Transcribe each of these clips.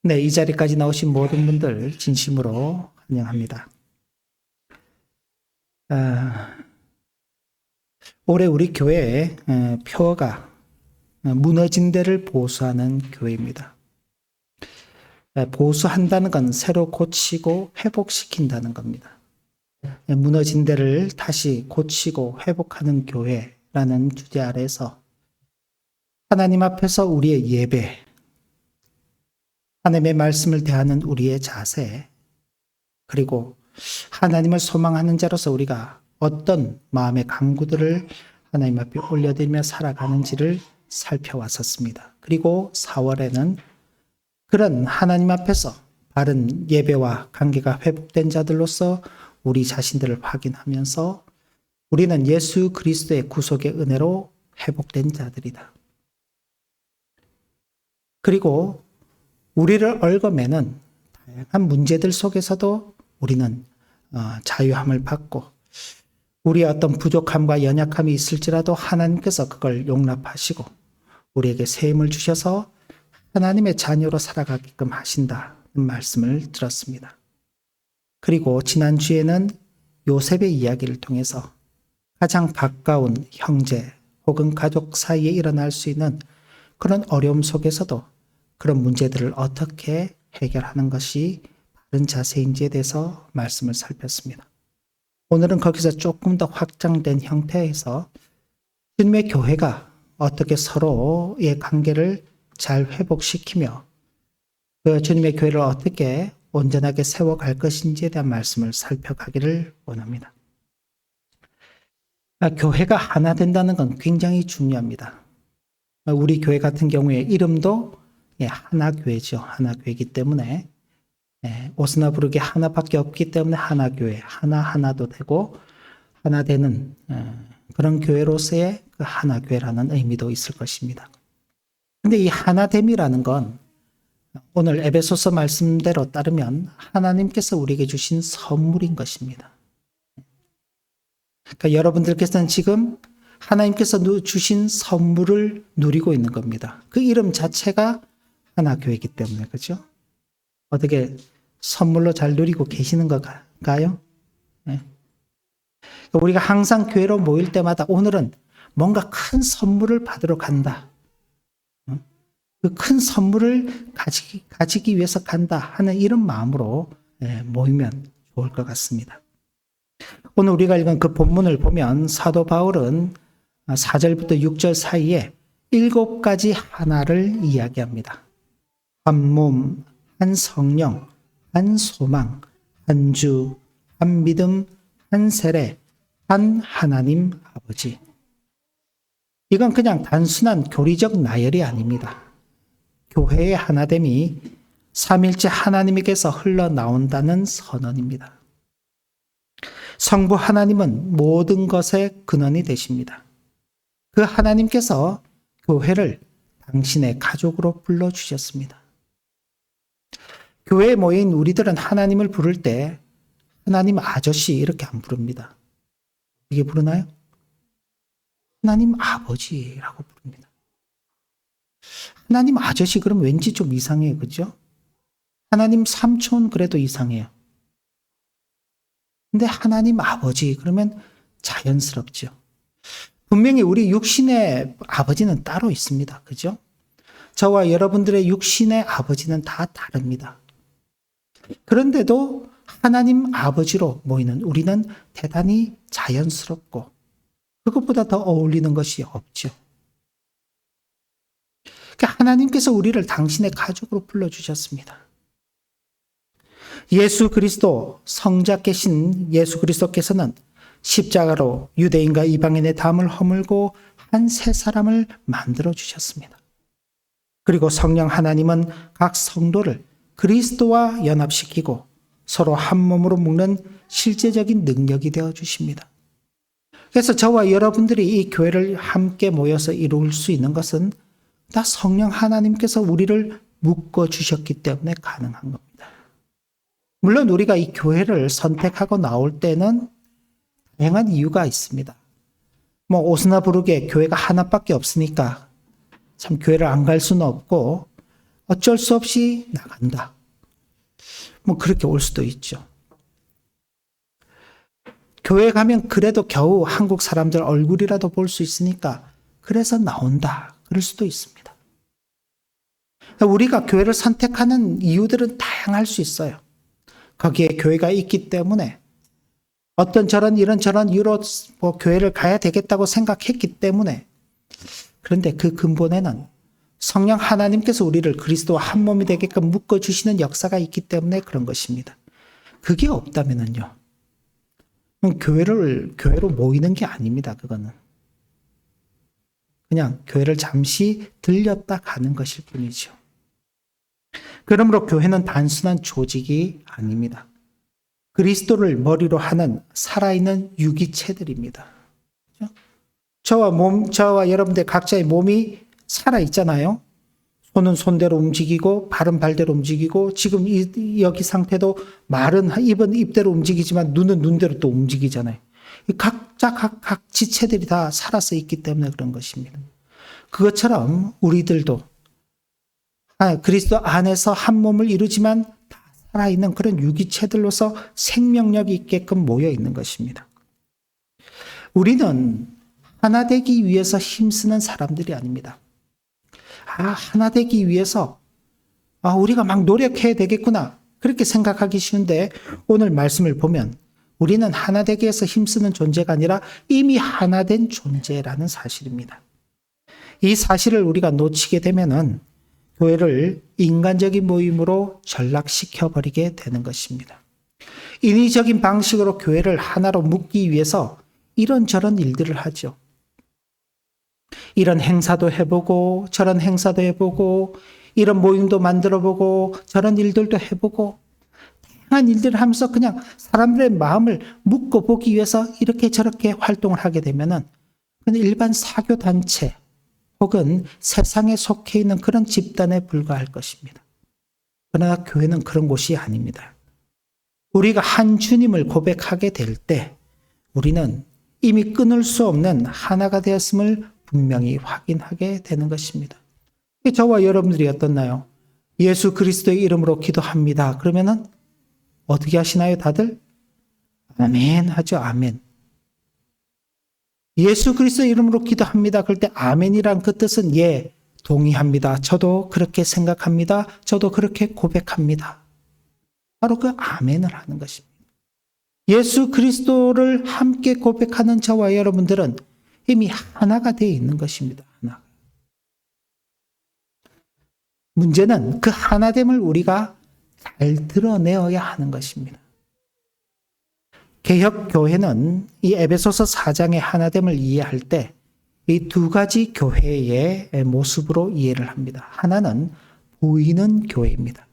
네, 이 자리까지 나오신 모든 분들 진심으로 환영합니다. 올해 우리 교회에 표어가 무너진 데를 보수하는 교회입니다. 보수한다는 건 새로 고치고 회복시킨다는 겁니다. 무너진 데를 다시 고치고 회복하는 교회라는 주제 아래서 하나님 앞에서 우리의 예배, 하나님의 말씀을 대하는 우리의 자세, 그리고 하나님을 소망하는 자로서 우리가 어떤 마음의 강구들을 하나님 앞에 올려드리며 살아가는지를 살펴왔었습니다. 그리고 4월에는 그런 하나님 앞에서 바른 예배와 관계가 회복된 자들로서 우리 자신들을 확인하면서 우리는 예수 그리스도의 구속의 은혜로 회복된 자들이다. 그리고 우리를 얽어매는 다양한 문제들 속에서도 우리는 자유함을 받고 우리의 어떤 부족함과 연약함이 있을지라도 하나님께서 그걸 용납하시고 우리에게 새 힘을 주셔서 하나님의 자녀로 살아가게끔 하신다는 말씀을 들었습니다. 그리고 지난주에는 요셉의 이야기를 통해서 가장 가까운 형제 혹은 가족 사이에 일어날 수 있는 그런 어려움 속에서도 그런 문제들을 어떻게 해결하는 것이 바른 자세인지에 대해서 말씀을 살폈습니다. 오늘은 거기서 조금 더 확장된 형태에서 주님의 교회가 어떻게 서로의 관계를 잘 회복시키며 그 주님의 교회를 어떻게 온전하게 세워갈 것인지에 대한 말씀을 살펴가기를 원합니다. 교회가 하나 된다는 건 굉장히 중요합니다. 우리 교회 같은 경우에 이름도 하나교회죠. 하나교회이기 때문에 옷이나 부르기 하나밖에 없기 때문에 하나교회, 하나도 되고 하나 되는 그런 교회로서의 그 하나교회라는 의미도 있을 것입니다. 근데 이 하나됨이라는 건 오늘 에베소서 말씀대로 따르면 하나님께서 우리에게 주신 선물인 것입니다. 그러니까 여러분들께서는 지금 하나님께서 주신 선물을 누리고 있는 겁니다. 그 이름 자체가 하나교회이기 때문에, 그렇죠? 어떻게 선물로 잘 누리고 계시는 건가요? 네. 우리가 항상 교회로 모일 때마다 오늘은 뭔가 큰 선물을 받으러 간다. 그 큰 선물을 가지기 위해서 간다 하는 이런 마음으로 모이면 좋을 것 같습니다. 오늘 우리가 읽은 그 본문을 보면 사도 바울은 4절부터 6절 사이에 7가지 하나를 이야기합니다. 한 몸, 한 성령, 한 소망, 한 주, 한 믿음, 한 세례, 한 하나님 아버지. 이건 그냥 단순한 교리적 나열이 아닙니다. 교회의 하나됨이 삼일째 하나님에게서 흘러나온다는 선언입니다. 성부 하나님은 모든 것의 근원이 되십니다. 그 하나님께서 교회를 당신의 가족으로 불러주셨습니다. 교회에 모인 우리들은 하나님을 부를 때 하나님 아저씨 이렇게 안 부릅니다. 이게 부르나요? 하나님 아버지라고 부릅니다. 하나님 아저씨 그럼 왠지 좀 이상해요. 그죠? 하나님 삼촌 그래도 이상해요. 근데 하나님 아버지 그러면 자연스럽죠. 분명히 우리 육신의 아버지는 따로 있습니다. 그죠? 저와 여러분들의 육신의 아버지는 다 다릅니다. 그런데도 하나님 아버지로 모이는 우리는 대단히 자연스럽고 그것보다 더 어울리는 것이 없죠. 하나님께서 우리를 당신의 가족으로 불러주셨습니다. 예수 그리스도 성자께신 예수 그리스도께서는 십자가로 유대인과 이방인의 담을 허물고 한 새 사람을 만들어 주셨습니다. 그리고 성령 하나님은 각 성도를 그리스도와 연합시키고 서로 한 몸으로 묶는 실제적인 능력이 되어 주십니다. 그래서 저와 여러분들이 이 교회를 함께 모여서 이룰 수 있는 것은 다 성령 하나님께서 우리를 묶어 주셨기 때문에 가능한 겁니다. 물론 우리가 이 교회를 선택하고 나올 때는 다양한 이유가 있습니다. 옷이나 부르게 교회가 하나밖에 없으니까 참 교회를 안 갈 수는 없고 어쩔 수 없이 나간다. 뭐 그렇게 올 수도 있죠. 교회 가면 그래도 겨우 한국 사람들 얼굴이라도 볼 수 있으니까 그래서 나온다. 그럴 수도 있습니다. 우리가 교회를 선택하는 이유들은 다양할 수 있어요. 거기에 교회가 있기 때문에 어떤 저런 이런저런 이유로 교회를 가야 되겠다고 생각했기 때문에. 그런데 그 근본에는 성령 하나님께서 우리를 그리스도와 한 몸이 되게끔 묶어주시는 역사가 있기 때문에 그런 것입니다. 그게 없다면은요. 교회로 모이는 게 아닙니다. 그거는. 그냥 교회를 잠시 들렸다 가는 것일 뿐이죠. 그러므로 교회는 단순한 조직이 아닙니다. 그리스도를 머리로 하는 살아있는 유기체들입니다. 저와 여러분들 각자의 몸이 살아있잖아요. 손은 손대로 움직이고 발은 발대로 움직이고 지금 여기 상태도 말은 입은 입대로 움직이지만 눈은 눈대로 또 움직이잖아요. 각자 각 지체들이 다 살아서 있기 때문에 그런 것입니다. 그것처럼 우리들도 그리스도 안에서 한 몸을 이루지만 다 살아있는 그런 유기체들로서 생명력이 있게끔 모여 있는 것입니다. 우리는 하나 되기 위해서 힘쓰는 사람들이 아닙니다. 하나 되기 위해서 우리가 막 노력해야 되겠구나 그렇게 생각하기 쉬운데 오늘 말씀을 보면 우리는 하나 되기 위해서 힘쓰는 존재가 아니라 이미 하나 된 존재라는 사실입니다. 이 사실을 우리가 놓치게 되면은 교회를 인간적인 모임으로 전락시켜버리게 되는 것입니다. 인위적인 방식으로 교회를 하나로 묶기 위해서 이런저런 일들을 하죠. 이런 행사도 해보고 저런 행사도 해보고 이런 모임도 만들어보고 저런 일들도 해보고 다양한 일들을 하면서 그냥 사람들의 마음을 묶어보기 위해서 이렇게 저렇게 활동을 하게 되면은 일반 사교단체 혹은 세상에 속해 있는 그런 집단에 불과할 것입니다. 그러나 교회는 그런 곳이 아닙니다. 우리가 한 주님을 고백하게 될 때 우리는 이미 끊을 수 없는 하나가 되었음을 분명히 확인하게 되는 것입니다. 저와 여러분들이 어떻나요? 예수 그리스도의 이름으로 기도합니다. 그러면은 어떻게 하시나요, 다들? 아멘 하죠, 아멘. 예수 그리스도의 이름으로 기도합니다. 그럴 때 아멘이란 그 뜻은 예, 동의합니다. 저도 그렇게 생각합니다. 저도 그렇게 고백합니다. 바로 그 아멘을 하는 것입니다. 예수 그리스도를 함께 고백하는 저와 여러분들은 이미 하나가 되어 있는 것입니다. 하나. 문제는 그 하나됨을 우리가 잘 드러내어야 하는 것입니다. 개혁교회는 이 에베소서 4장의 하나됨을 이해할 때 이 두 가지 교회의 모습으로 이해를 합니다. 하나는 보이는 교회입니다.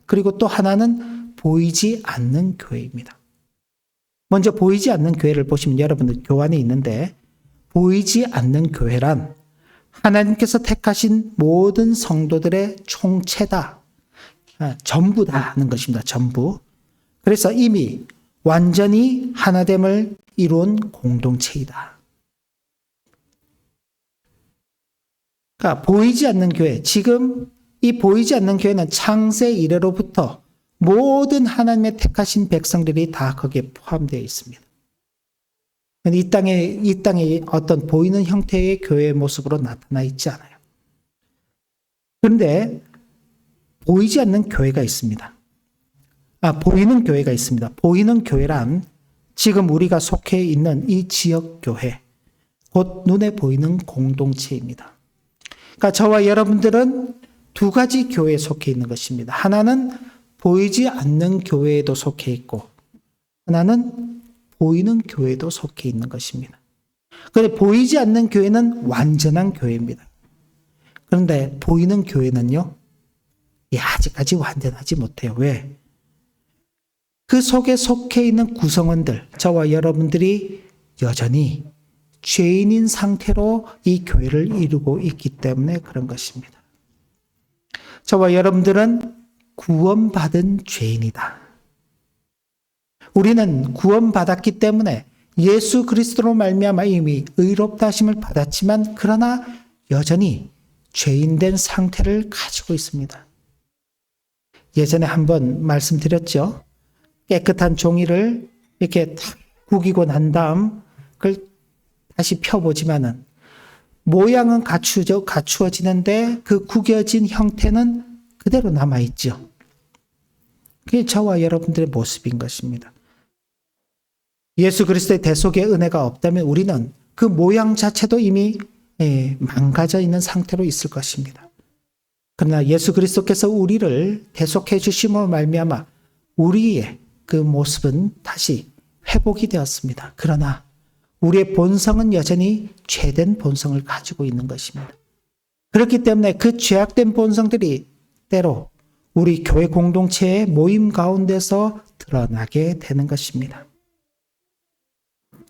그리고 또 하나는 보이지 않는 교회입니다. 먼저 보이지 않는 교회를 보시면 여러분들 교환이 있는데 보이지 않는 교회란 하나님께서 택하신 모든 성도들의 총체다. 전부다 하는 것입니다. 전부. 그래서 이미 완전히 하나됨을 이룬 공동체이다. 그러니까 보이지 않는 교회, 지금 이 보이지 않는 교회는 창세 이래로부터 모든 하나님의 택하신 백성들이 다 거기에 포함되어 있습니다. 이 땅에 어떤 보이는 형태의 교회의 모습으로 나타나 있지 않아요. 그런데 보이지 않는 교회가 있습니다. 보이는 교회가 있습니다. 보이는 교회란 지금 우리가 속해 있는 이 지역 교회, 곧 눈에 보이는 공동체입니다. 그러니까 저와 여러분들은 두 가지 교회에 속해 있는 것입니다. 하나는 보이지 않는 교회에도 속해 있고 하나는 보이는 교회에도 속해 있는 것입니다. 그런데 보이지 않는 교회는 완전한 교회입니다. 그런데 보이는 교회는요, 아직까지 완전하지 못해요. 왜? 그 속에 속해 있는 구성원들, 저와 여러분들이 여전히 죄인인 상태로 이 교회를 이루고 있기 때문에 그런 것입니다. 저와 여러분들은 구원받은 죄인이다. 우리는 구원받았기 때문에 예수 그리스도로 말미암아 이미 의롭다 하심을 받았지만 그러나 여전히 죄인된 상태를 가지고 있습니다. 예전에 한번 말씀드렸죠. 깨끗한 종이를 이렇게 탁 구기고 난 다음 그걸 다시 펴보지만은 모양은 갖추어지는데 그 구겨진 형태는 그대로 남아있죠. 그게 저와 여러분들의 모습인 것입니다. 예수 그리스도의 대속의 은혜가 없다면 우리는 그 모양 자체도 이미 망가져 있는 상태로 있을 것입니다. 그러나 예수 그리스도께서 우리를 대속해 주심으로 말미암아 우리의 그 모습은 다시 회복이 되었습니다. 그러나 우리의 본성은 여전히 죄된 본성을 가지고 있는 것입니다. 그렇기 때문에 그 죄악된 본성들이 때로 우리 교회 공동체의 모임 가운데서 드러나게 되는 것입니다.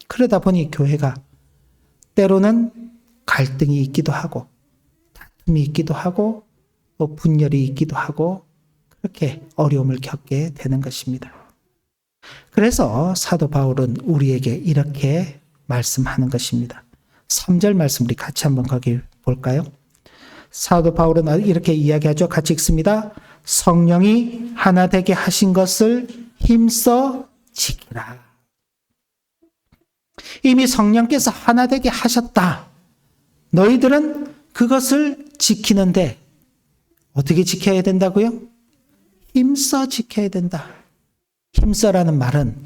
그러다 보니 교회가 때로는 갈등이 있기도 하고 다툼이 있기도 하고 또 분열이 있기도 하고 그렇게 어려움을 겪게 되는 것입니다. 그래서 사도 바울은 우리에게 이렇게 말씀하는 것입니다. 3절 말씀 우리 같이 한번 거기 볼까요? 사도 바울은 이렇게 이야기하죠. 같이 읽습니다. 성령이 하나 되게 하신 것을 힘써 지키라. 이미 성령께서 하나 되게 하셨다. 너희들은 그것을 지키는데 어떻게 지켜야 된다고요? 힘써 지켜야 된다. 힘써라는 말은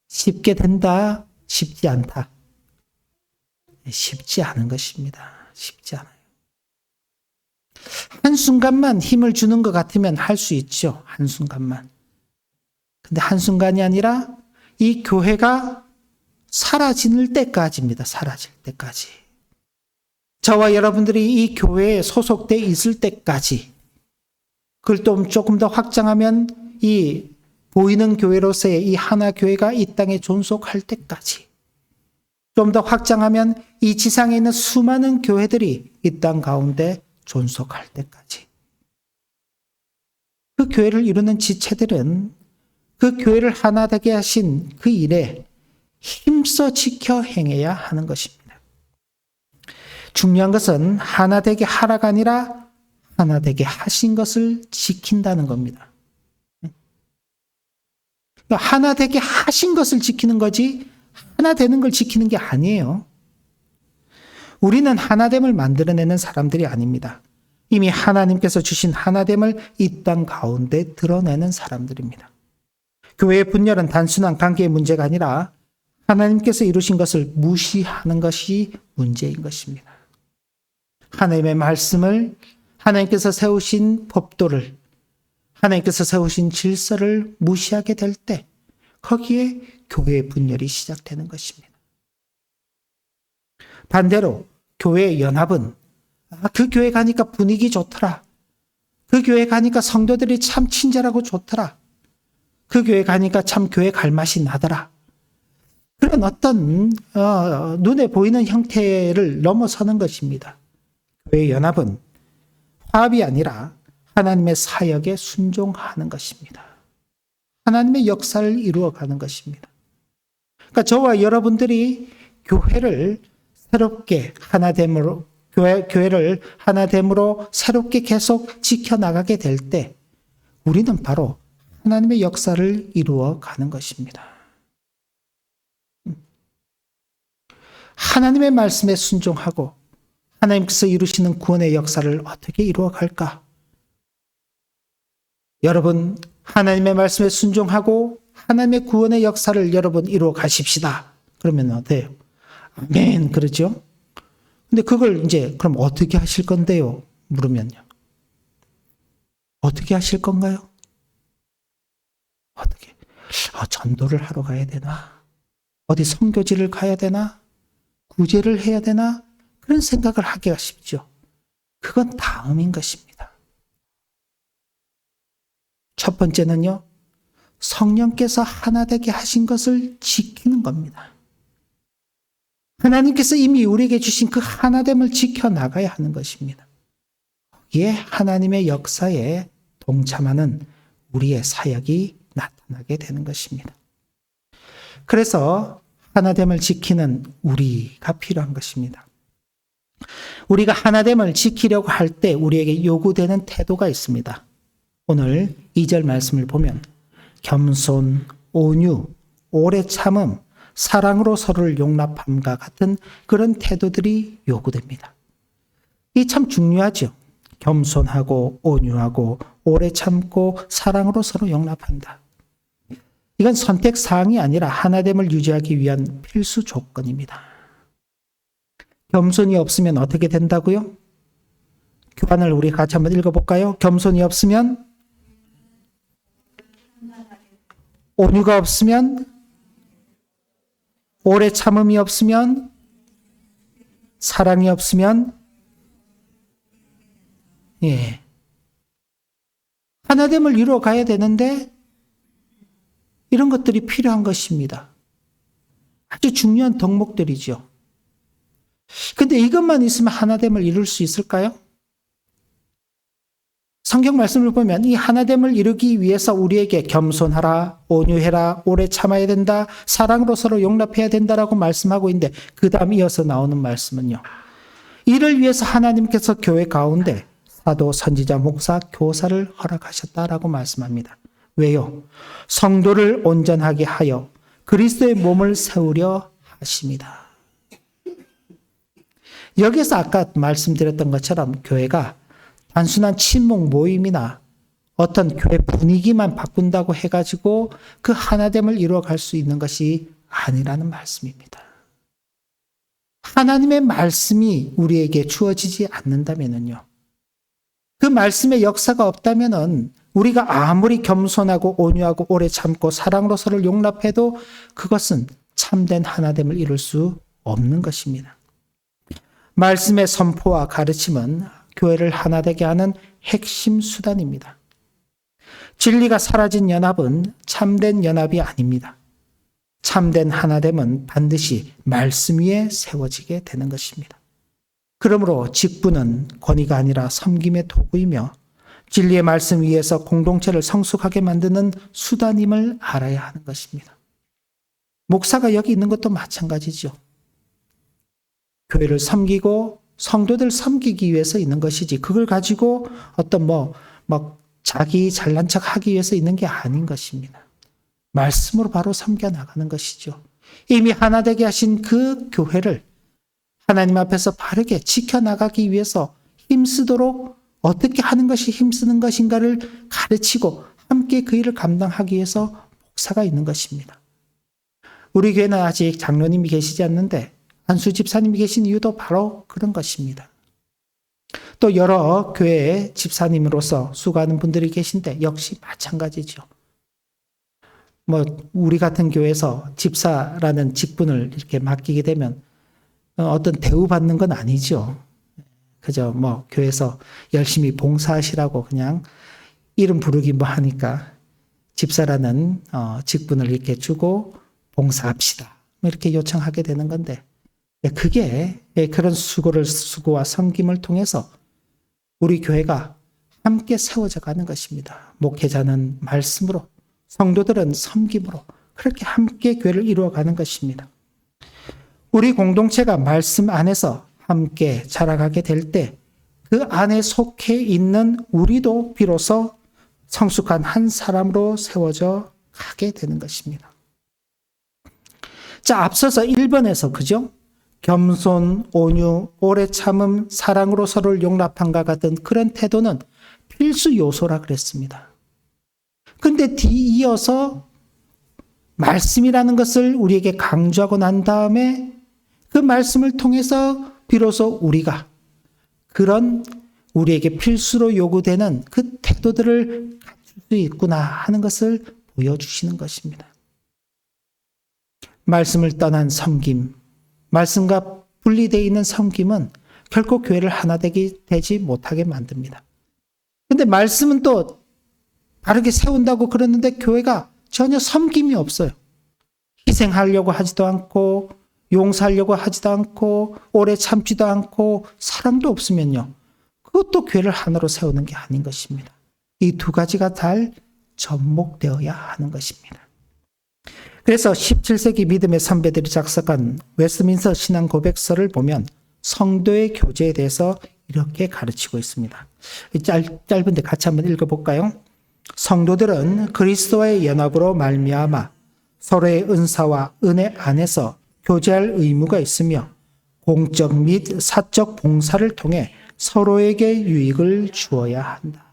쉽게 된다, 쉽지 않다. 쉽지 않은 것입니다. 쉽지 않아요. 한순간만 힘을 주는 것 같으면 할 수 있죠. 한순간만. 근데 한순간이 아니라 이 교회가 사라질 때까지입니다. 사라질 때까지. 저와 여러분들이 이 교회에 소속돼 있을 때까지. 그걸 또 조금 더 확장하면 이 보이는 교회로서의 이 하나 교회가 이 땅에 존속할 때까지. 좀 더 확장하면 이 지상에 있는 수많은 교회들이 이 땅 가운데 존속할 때까지. 그 교회를 이루는 지체들은 그 교회를 하나 되게 하신 그 일에 힘써 지켜 행해야 하는 것입니다. 중요한 것은 하나 되게 하라가 아니라 하나 되게 하신 것을 지킨다는 겁니다. 하나 되게 하신 것을 지키는 거지 하나 되는 걸 지키는 게 아니에요. 우리는 하나됨을 만들어내는 사람들이 아닙니다. 이미 하나님께서 주신 하나됨을 이 땅 가운데 드러내는 사람들입니다. 교회의 분열은 단순한 관계의 문제가 아니라 하나님께서 이루신 것을 무시하는 것이 문제인 것입니다. 하나님의 말씀을, 하나님께서 세우신 법도를, 하나님께서 세우신 질서를 무시하게 될 때 거기에 교회의 분열이 시작되는 것입니다. 반대로 교회의 연합은 그 교회 가니까 분위기 좋더라. 그 교회 가니까 성도들이 참 친절하고 좋더라. 그 교회 가니까 참 교회 갈 맛이 나더라. 그런 어떤 눈에 보이는 형태를 넘어서는 것입니다. 교회의 연합은 화합이 아니라 하나님의 사역에 순종하는 것입니다. 하나님의 역사를 이루어가는 것입니다. 그러니까 저와 여러분들이 교회를 새롭게 하나됨으로 교회를 하나됨으로 새롭게 계속 지켜나가게 될 때 우리는 바로 하나님의 역사를 이루어가는 것입니다. 하나님의 말씀에 순종하고 하나님께서 이루시는 구원의 역사를 어떻게 이루어갈까? 여러분 하나님의 말씀에 순종하고 하나님의 구원의 역사를 여러분 이루어 가십시다. 그러면 어때요? 아멘 그러죠? 근데 그걸 이제 그럼 어떻게 하실 건데요? 물으면요. 어떻게 하실 건가요? 어떻게? 전도를 하러 가야 되나? 어디 선교지를 가야 되나? 구제를 해야 되나? 그런 생각을 하기가 쉽죠. 그건 다음인 것입니다. 첫 번째는요. 성령께서 하나 되게 하신 것을 지키는 겁니다. 하나님께서 이미 우리에게 주신 그 하나됨을 지켜나가야 하는 것입니다. 거기에 하나님의 역사에 동참하는 우리의 사역이 나타나게 되는 것입니다. 그래서 하나됨을 지키는 우리가 필요한 것입니다. 우리가 하나됨을 지키려고 할 때 우리에게 요구되는 태도가 있습니다. 오늘 2절 말씀을 보면 겸손, 온유, 오래 참음, 사랑으로 서로를 용납함과 같은 그런 태도들이 요구됩니다. 이 참 중요하죠. 겸손하고 온유하고 오래 참고 사랑으로 서로 용납한다. 이건 선택사항이 아니라 하나됨을 유지하기 위한 필수 조건입니다. 겸손이 없으면 어떻게 된다고요? 교환을 우리 같이 한번 읽어볼까요? 겸손이 없으면, 온유가 없으면, 오래 참음이 없으면, 사랑이 없으면, 하나됨을 이루어 가야 되는데 이런 것들이 필요한 것입니다. 아주 중요한 덕목들이죠. 근데 이것만 있으면 하나됨을 이룰 수 있을까요? 성경 말씀을 보면 이 하나됨을 이루기 위해서 우리에게 겸손하라, 온유해라, 오래 참아야 된다, 사랑으로 서로 용납해야 된다라고 말씀하고 있는데 그 다음 이어서 나오는 말씀은요. 이를 위해서 하나님께서 교회 가운데 사도, 선지자, 목사, 교사를 허락하셨다라고 말씀합니다. 왜요? 성도를 온전하게 하여 그리스도의 몸을 세우려 하십니다. 여기서 아까 말씀드렸던 것처럼 교회가 단순한 친목 모임이나 어떤 교회 분위기만 바꾼다고 해가지고 그 하나됨을 이루어갈 수 있는 것이 아니라는 말씀입니다. 하나님의 말씀이 우리에게 주어지지 않는다면요. 그 말씀의 역사가 없다면은 우리가 아무리 겸손하고 온유하고 오래 참고 사랑으로 서로를 용납해도 그것은 참된 하나됨을 이룰 수 없는 것입니다. 말씀의 선포와 가르침은 교회를 하나되게 하는 핵심 수단입니다. 진리가 사라진 연합은 참된 연합이 아닙니다. 참된 하나됨은 반드시 말씀 위에 세워지게 되는 것입니다. 그러므로 직분은 권위가 아니라 섬김의 도구이며 진리의 말씀 위에서 공동체를 성숙하게 만드는 수단임을 알아야 하는 것입니다. 목사가 여기 있는 것도 마찬가지죠. 교회를 섬기고 성도들 섬기기 위해서 있는 것이지 그걸 가지고 어떤 자기 잘난 척 하기 위해서 있는 게 아닌 것입니다. 말씀으로 바로 섬겨 나가는 것이죠. 이미 하나 되게 하신 그 교회를 하나님 앞에서 바르게 지켜나가기 위해서 힘쓰도록 어떻게 하는 것이 힘쓰는 것인가를 가르치고 함께 그 일을 감당하기 위해서 목사가 있는 것입니다. 우리 교회는 아직 장로님이 계시지 않는데 안수 집사님이 계신 이유도 바로 그런 것입니다. 또 여러 교회의 집사님으로서 수고하는 분들이 계신데 역시 마찬가지죠. 우리 같은 교회에서 집사라는 직분을 이렇게 맡기게 되면 어떤 대우받는 건 아니죠. 그저 교회에서 열심히 봉사하시라고 그냥 이름 부르기 하니까 집사라는 직분을 이렇게 주고 봉사합시다. 이렇게 요청하게 되는 건데 그게 그런 수고와 섬김을 통해서 우리 교회가 함께 세워져 가는 것입니다. 목회자는 말씀으로, 성도들은 섬김으로 그렇게 함께 교회를 이루어가는 것입니다. 우리 공동체가 말씀 안에서 함께 자라가게 될 때 그 안에 속해 있는 우리도 비로소 성숙한 한 사람으로 세워져 가게 되는 것입니다. 자, 앞서서 1번에서 그죠? 겸손, 온유, 오래 참음, 사랑으로 서로를 용납함과 같은 그런 태도는 필수 요소라 그랬습니다. 근데 뒤이어서 말씀이라는 것을 우리에게 강조하고 난 다음에 그 말씀을 통해서 비로소 우리가 그런 우리에게 필수로 요구되는 그 태도들을 갖출 수 있구나 하는 것을 보여주시는 것입니다. 말씀을 떠난 섬김, 말씀과 분리되어 있는 섬김은 결코 교회를 하나 되지 못하게 만듭니다. 그런데 말씀은 또 바르게 세운다고 그러는데 교회가 전혀 섬김이 없어요. 희생하려고 하지도 않고 용서하려고 하지도 않고 오래 참지도 않고 사랑도 없으면요. 그것도 교회를 하나로 세우는 게 아닌 것입니다. 이 두 가지가 잘 접목되어야 하는 것입니다. 그래서 17세기 믿음의 선배들이 작성한 웨스트민스터 신앙 고백서를 보면 성도의 교제에 대해서 이렇게 가르치고 있습니다. 짧은데 같이 한번 읽어볼까요? 성도들은 그리스도의 연합으로 말미암아 서로의 은사와 은혜 안에서 교제할 의무가 있으며 공적 및 사적 봉사를 통해 서로에게 유익을 주어야 한다.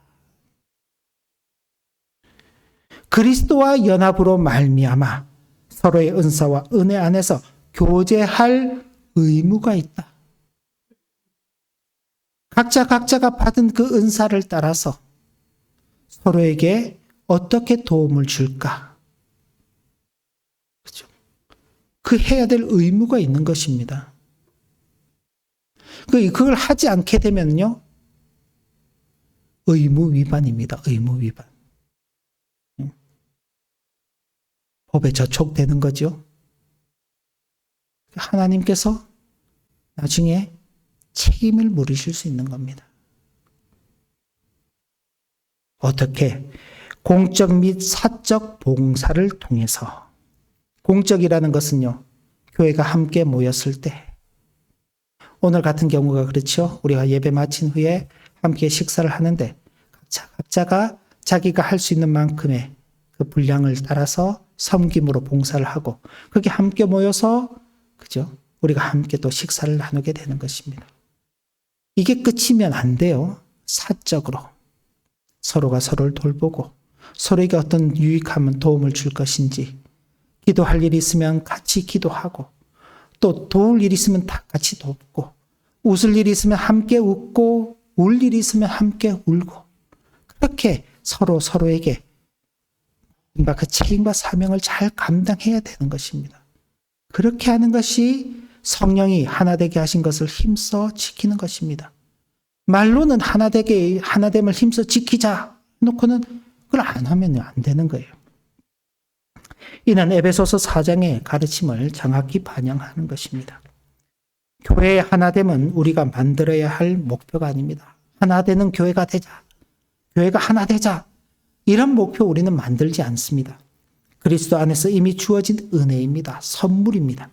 그리스도와 연합으로 말미암아 서로의 은사와 은혜 안에서 교제할 의무가 있다. 각자가 받은 그 은사를 따라서 서로에게 어떻게 도움을 줄까? 그렇죠? 그 해야 될 의무가 있는 것입니다. 그걸 하지 않게 되면요, 의무 위반입니다. 의무 위반. 법에 저촉되는 거죠. 하나님께서 나중에 책임을 물으실 수 있는 겁니다. 어떻게? 공적 및 사적 봉사를 통해서. 공적이라는 것은요, 교회가 함께 모였을 때, 오늘 같은 경우가 그렇죠. 우리가 예배 마친 후에 함께 식사를 하는데 각자가 자기가 할 수 있는 만큼의 그 분량을 따라서 섬김으로 봉사를 하고, 그렇게 함께 모여서, 그죠? 우리가 함께 또 식사를 나누게 되는 것입니다. 이게 끝이면 안 돼요. 사적으로. 서로가 서로를 돌보고, 서로에게 어떤 유익하면 도움을 줄 것인지, 기도할 일이 있으면 같이 기도하고, 또 도울 일이 있으면 다 같이 돕고, 웃을 일이 있으면 함께 웃고, 울 일이 있으면 함께 울고, 그렇게 서로에게 그 책임과 사명을 잘 감당해야 되는 것입니다. 그렇게 하는 것이 성령이 하나 되게 하신 것을 힘써 지키는 것입니다. 말로는 하나됨을 힘써 지키자 놓고는 그걸 안 하면 안 되는 거예요. 이는 에베소서 4장의 가르침을 정확히 반영하는 것입니다. 교회의 하나됨은 우리가 만들어야 할 목표가 아닙니다. 하나 되는 교회가 되자. 교회가 하나 되자. 이런 목표 우리는 만들지 않습니다. 그리스도 안에서 이미 주어진 은혜입니다. 선물입니다.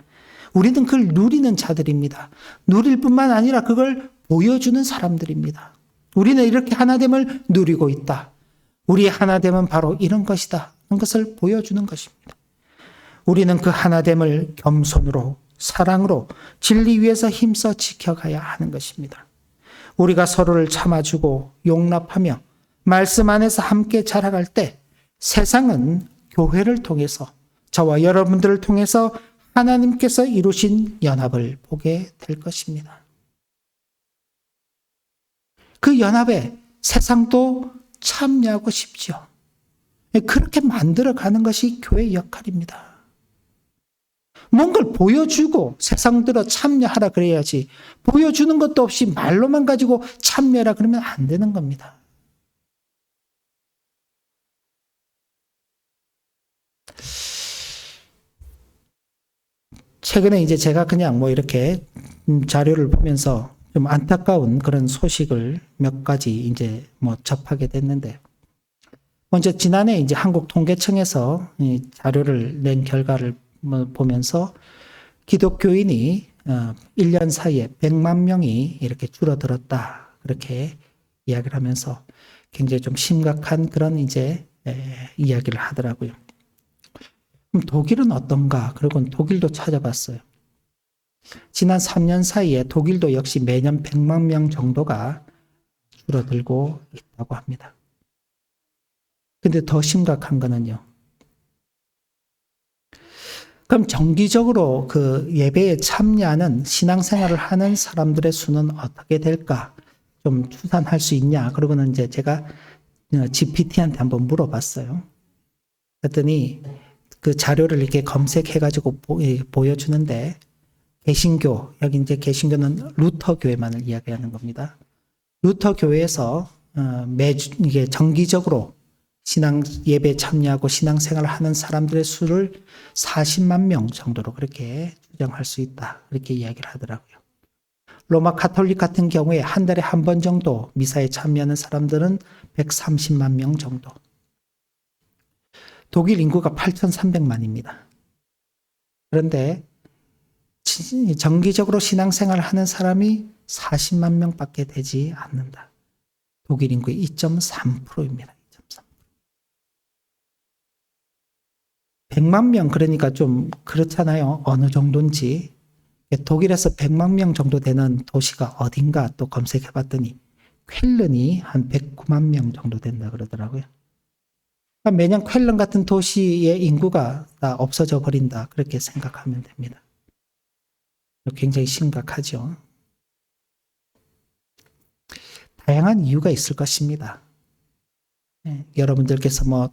우리는 그걸 누리는 자들입니다. 누릴 뿐만 아니라 그걸 보여주는 사람들입니다. 우리는 이렇게 하나됨을 누리고 있다. 우리의 하나됨은 바로 이런 것이다. 하는 것을 보여주는 것입니다. 우리는 그 하나됨을 겸손으로, 사랑으로, 진리 위에서 힘써 지켜가야 하는 것입니다. 우리가 서로를 참아주고 용납하며 말씀 안에서 함께 자라갈 때 세상은 교회를 통해서, 저와 여러분들을 통해서 하나님께서 이루신 연합을 보게 될 것입니다. 그 연합에 세상도 참여하고 싶죠. 그렇게 만들어가는 것이 교회의 역할입니다. 뭔가를 보여주고 세상들어 참여하라 그래야지, 보여주는 것도 없이 말로만 가지고 참여하라 그러면 안 되는 겁니다. 최근에 이제 제가 그냥 이렇게 자료를 보면서 좀 안타까운 그런 소식을 몇 가지 이제 접하게 됐는데, 먼저 지난해 이제 한국통계청에서 이 자료를 낸 결과를 보면서 기독교인이 1년 사이에 100만 명이 이렇게 줄어들었다. 그렇게 이야기를 하면서 굉장히 좀 심각한 그런 이제 이야기를 하더라고요. 그럼 독일은 어떤가? 그리고 독일도 찾아봤어요. 지난 3년 사이에 독일도 역시 매년 100만 명 정도가 줄어들고 있다고 합니다. 근데 더 심각한 거는요. 그럼 정기적으로 그 예배에 참여하는 신앙생활을 하는 사람들의 수는 어떻게 될까? 좀 추산할 수 있냐? 그러고는 이제 제가 GPT한테 한번 물어봤어요. 그랬더니 그 자료를 이렇게 검색해가지고 보여주는데, 개신교, 여기 이제 개신교는 루터 교회만을 이야기하는 겁니다. 루터 교회에서 매주 이게 정기적으로 신앙 예배 참여하고 신앙생활을 하는 사람들의 수를 40만 명 정도로 그렇게 추정할 수 있다. 이렇게 이야기를 하더라고요. 로마 가톨릭 같은 경우에 한 달에 한 번 정도 미사에 참여하는 사람들은 130만 명 정도. 독일 인구가 8,300만입니다. 그런데 정기적으로 신앙생활을 하는 사람이 40만 명밖에 되지 않는다. 독일 인구의 2.3%입니다. 2.3%. 100만 명, 그러니까 좀 그렇잖아요. 어느 정도인지. 독일에서 100만 명 정도 되는 도시가 어딘가 또 검색해 봤더니 쾰른이 한 109만 명 정도 된다 그러더라고요. 그러니까 매년 쾰른 같은 도시의 인구가 다 없어져 버린다. 그렇게 생각하면 됩니다. 굉장히 심각하죠. 다양한 이유가 있을 것입니다. 여러분들께서 뭐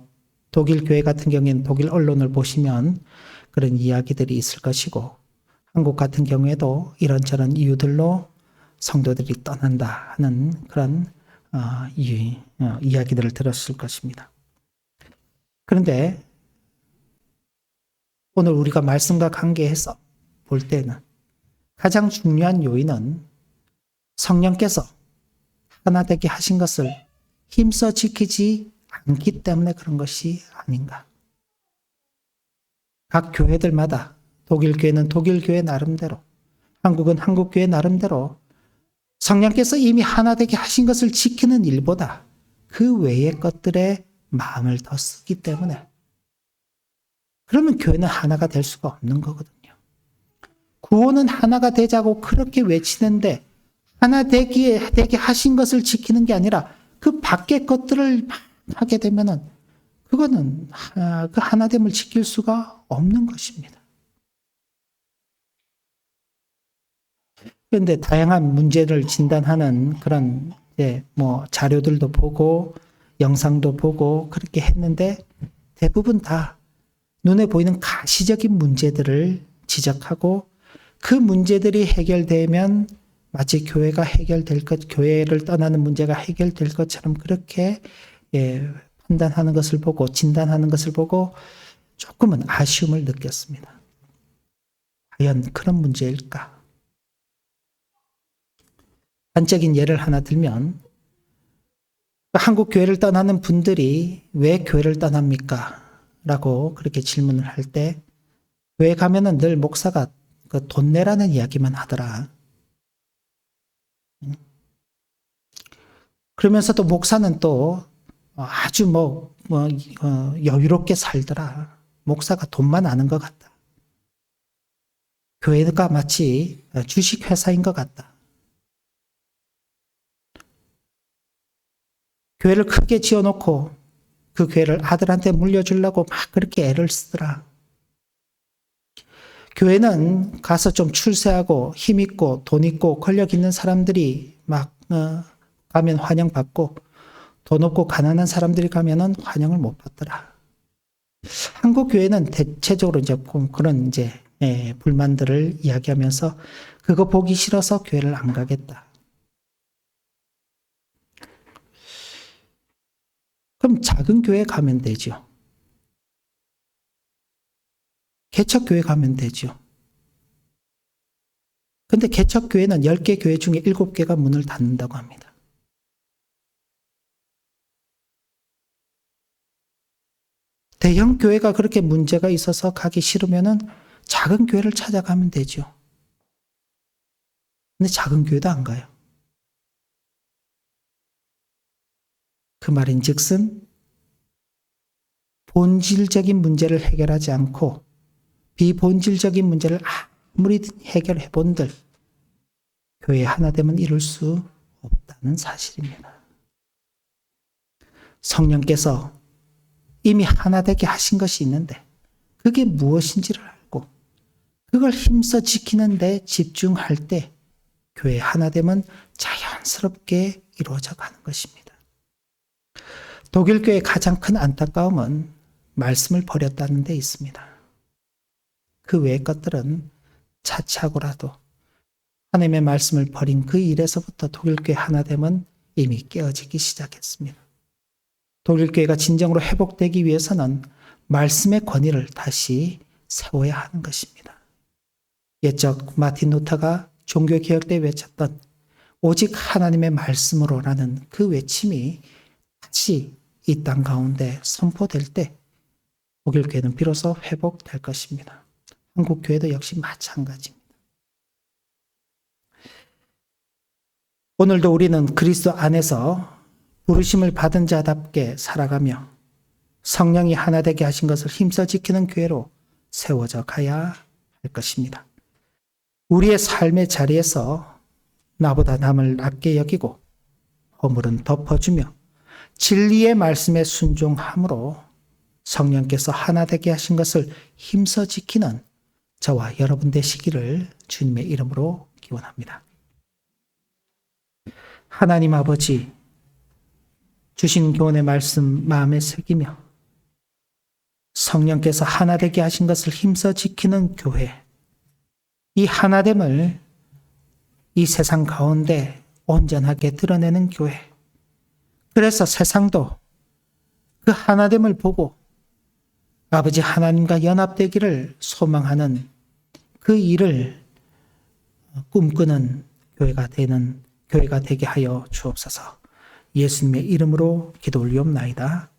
독일 교회 같은 경우에는 독일 언론을 보시면 그런 이야기들이 있을 것이고, 한국 같은 경우에도 이런저런 이유들로 성도들이 떠난다 하는 그런 이야기들을 들었을 것입니다. 그런데 오늘 우리가 말씀과 관계해서 볼 때는 가장 중요한 요인은 성령께서 하나 되게 하신 것을 힘써 지키지 않기 때문에 그런 것이 아닌가. 각 교회들마다 독일 교회는 독일 교회 나름대로, 한국은 한국 교회 나름대로 성령께서 이미 하나 되게 하신 것을 지키는 일보다 그 외의 것들에 마음을 더 쓰기 때문에, 그러면 교회는 하나가 될 수가 없는 거거든요. 구원은 하나가 되자고 그렇게 외치는데 하나 되게 하신 것을 지키는 게 아니라 그 밖의 것들을 하게 되면은 그거는 그 하나됨을 지킬 수가 없는 것입니다. 그런데 다양한 문제를 진단하는 그런 뭐 자료들도 보고 영상도 보고 그렇게 했는데 대부분 다 눈에 보이는 가시적인 문제들을 지적하고 그 문제들이 해결되면 마치 교회가 해결될 것, 교회를 떠나는 문제가 해결될 것처럼 그렇게 판단하는 것을 보고 진단하는 것을 보고 조금은 아쉬움을 느꼈습니다. 과연 그런 문제일까? 단적인 예를 하나 들면 한국 교회를 떠나는 분들이 왜 교회를 떠납니까? 라고 그렇게 질문을 할 때 교회 가면은 늘 목사가 그 돈 내라는 이야기만 하더라. 그러면서도 목사는 또 아주 여유롭게 살더라. 목사가 돈만 아는 것 같다. 교회가 마치 주식회사인 것 같다. 교회를 크게 지어놓고 그 교회를 아들한테 물려주려고 막 그렇게 애를 쓰더라. 교회는 가서 좀 출세하고 힘있고 돈 있고 권력 있는 사람들이 막 가면 환영받고 돈 없고 가난한 사람들이 가면은 환영을 못 받더라. 한국 교회는 대체적으로 이제 그런 불만들을 이야기하면서 그거 보기 싫어서 교회를 안 가겠다. 그럼 작은 교회 가면 되죠. 개척교회 가면 되죠. 근데 개척교회는 10개 교회 중에 7개가 문을 닫는다고 합니다. 대형 교회가 그렇게 문제가 있어서 가기 싫으면은 작은 교회를 찾아가면 되죠. 근데 작은 교회도 안 가요. 그 말인즉슨 본질적인 문제를 해결하지 않고 비본질적인 문제를 아무리 해결해 본들 교회 하나 되면 이룰 수 없다는 사실입니다. 성령께서 이미 하나 되게 하신 것이 있는데 그게 무엇인지를 알고 그걸 힘써 지키는 데 집중할 때 교회 하나 되면 자연스럽게 이루어져 가는 것입니다. 독일 교회의 가장 큰 안타까움은 말씀을 버렸다는 데 있습니다. 그 외의 것들은 차치하고라도 하나님의 말씀을 버린 그 일에서부터 독일교회 하나됨은 이미 깨어지기 시작했습니다. 독일교회가 진정으로 회복되기 위해서는 말씀의 권위를 다시 세워야 하는 것입니다. 옛적 마틴 루터가 종교개혁 때 외쳤던 오직 하나님의 말씀으로라는 그 외침이 다시 이 땅 가운데 선포될 때 독일교회는 비로소 회복될 것입니다. 한국교회도 역시 마찬가지입니다. 오늘도 우리는 그리스도 안에서 부르심을 받은 자답게 살아가며 성령이 하나 되게 하신 것을 힘써 지키는 교회로 세워져 가야 할 것입니다. 우리의 삶의 자리에서 나보다 남을 낮게 여기고 허물은 덮어주며 진리의 말씀에 순종함으로 성령께서 하나 되게 하신 것을 힘써 지키는 저와 여러분 되시기를 주님의 이름으로 기원합니다. 하나님 아버지, 주신 교훈의 말씀 마음에 새기며 성령께서 하나 되게 하신 것을 힘써 지키는 교회, 이 하나됨을 이 세상 가운데 온전하게 드러내는 교회, 그래서 세상도 그 하나됨을 보고 아버지 하나님과 연합되기를 소망하는 그 일을 꿈꾸는 교회가 되게 하여 주옵소서. 예수님의 이름으로 기도 올리옵나이다.